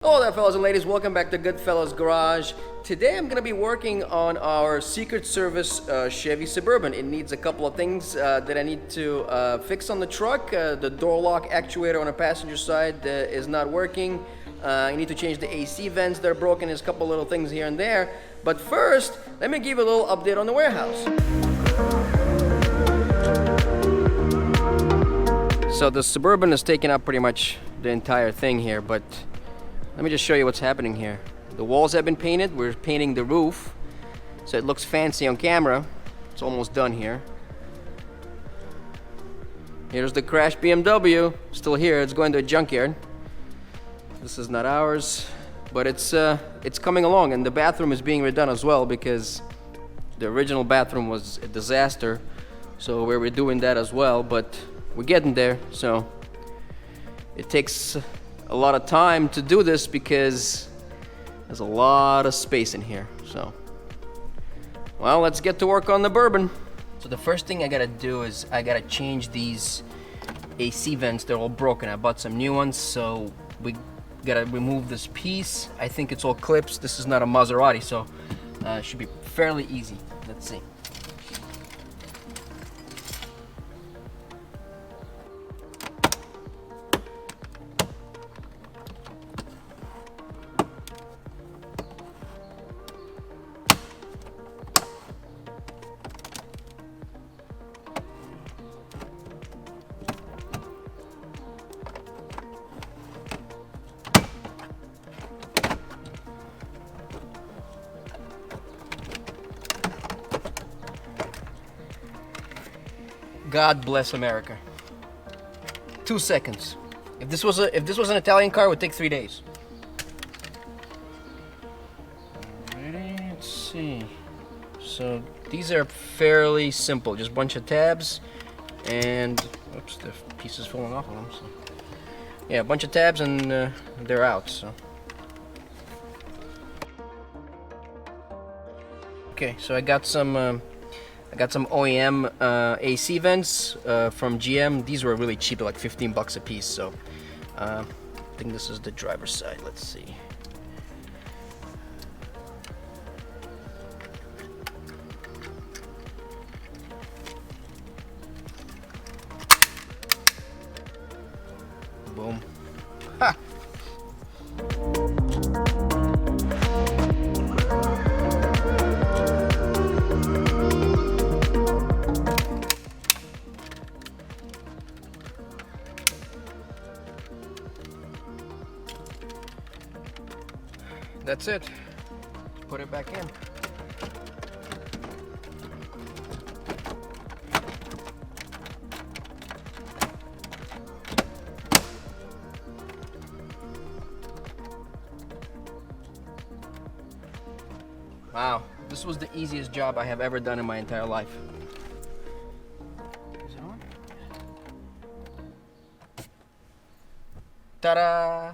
Hello there, fellas and ladies. Welcome back to Goodfellas Garage. Today I'm going to be working on our Secret Service Chevy Suburban. It needs a couple of things that I need to fix on the truck. The door lock actuator on the passenger side is not working. I need to change the AC vents. They're broken. There's a couple little things here and there. But first, let me give you a little update on the warehouse. So the Suburban is taking up pretty much the entire thing here, but let me just show you what's happening here. The walls have been painted. We're painting the roof so it looks fancy on camera. It's almost done here. Here's the crashed BMW, still here. It's going to a junkyard. This is not ours, but it's coming along, and the bathroom is being redone as well because the original bathroom was a disaster. So we're redoing that as well, but we're getting there. So it takes a lot of time to do this because there's a lot of space in here. So, well, let's get to work on the bourbon. So the first thing I gotta do is I gotta change these AC vents. They're all broken. I bought some new ones, so we gotta remove this piece. I think it's all clips. This is not a Maserati, so it should be fairly easy. Let's see. God bless America. 2 seconds. If this was an Italian car, it would take 3 days. Alrighty, let's see. So these are fairly simple, just a bunch of tabs, and oops, the piece is falling off of them. So yeah, a bunch of tabs, and they're out. So okay, so I got some OEM AC vents from GM. These were really cheap, like 15 bucks a piece. So I think this is the driver's side. Let's see. Boom. Ha! That's it. Put it back in. Wow, this was the easiest job I have ever done in my entire life. Is it on? Ta-da!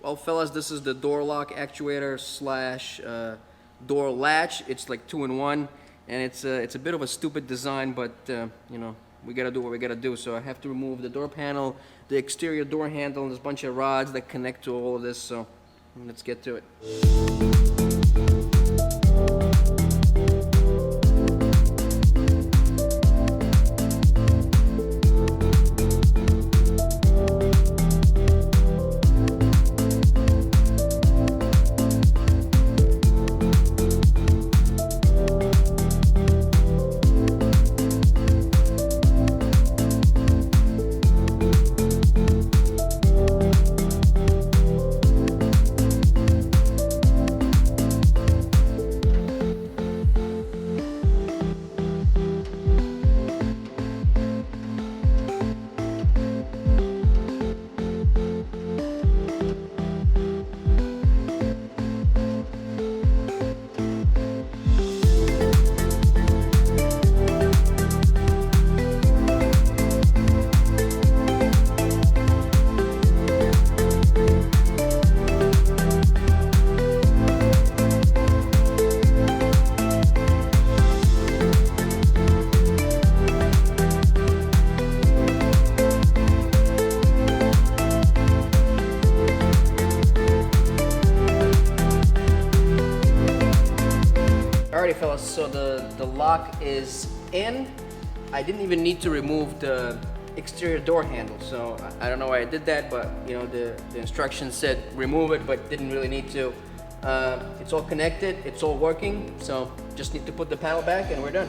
Well, fellas, this is the door lock actuator slash door latch. It's like 2-in-1, and it's a bit of a stupid design, but you know, we gotta do what we gotta do. So I have to remove the door panel, the exterior door handle, and there's a bunch of rods that connect to all of this. So let's get to it. Alrighty fellas, so the lock is in. I didn't even need to remove the exterior door handle, so I don't know why I did that, but you know, the instructions said remove it, but didn't really need to. It's all connected, it's all working, so just need to put the panel back and we're done.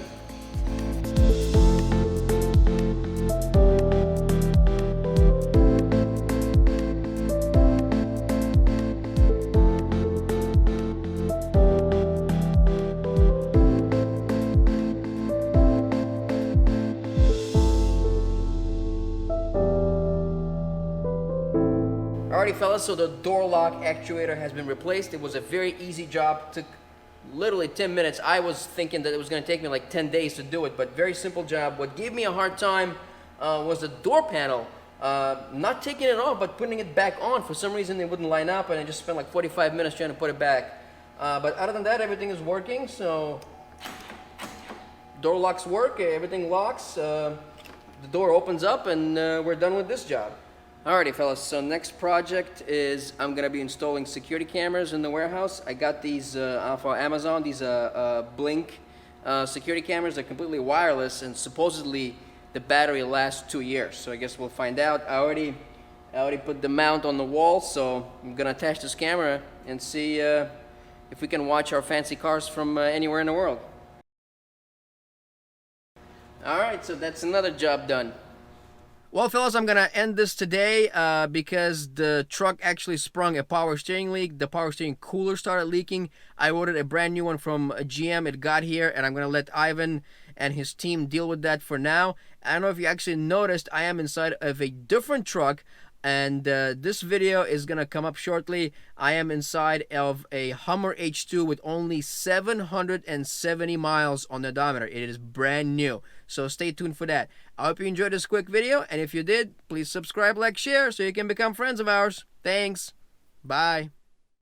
Alrighty fellas, so the door lock actuator has been replaced. It was a very easy job, took literally 10 minutes. I was thinking that it was going to take me like 10 days to do it, but very simple job. What gave me a hard time was the door panel. Not taking it off, but putting it back on. For some reason it wouldn't line up, and I just spent like 45 minutes trying to put it back. But other than that, everything is working, so door locks work, everything locks. The door opens up, and we're done with this job. Alrighty fellas, so next project is I'm gonna be installing security cameras in the warehouse. I got these off of Amazon, these Blink security cameras. They're completely wireless, and supposedly the battery lasts 2 years. So I guess we'll find out. I already put the mount on the wall, so I'm gonna attach this camera and see if we can watch our fancy cars from anywhere in the world. Alright, so that's another job done. Well, fellas, I'm gonna end this today because the truck actually sprung a power steering leak. The power steering cooler started leaking. I ordered a brand new one from GM. It got here, and I'm gonna let Ivan and his team deal with that for now. I don't know if you actually noticed, I am inside of a different truck, and this video is gonna come up shortly. I am inside of a Hummer H2 with only 770 miles on the odometer. It is brand new, so stay tuned for that. I hope you enjoyed this quick video, and if you did, please subscribe, like, share, so you can become friends of ours. Thanks. Bye.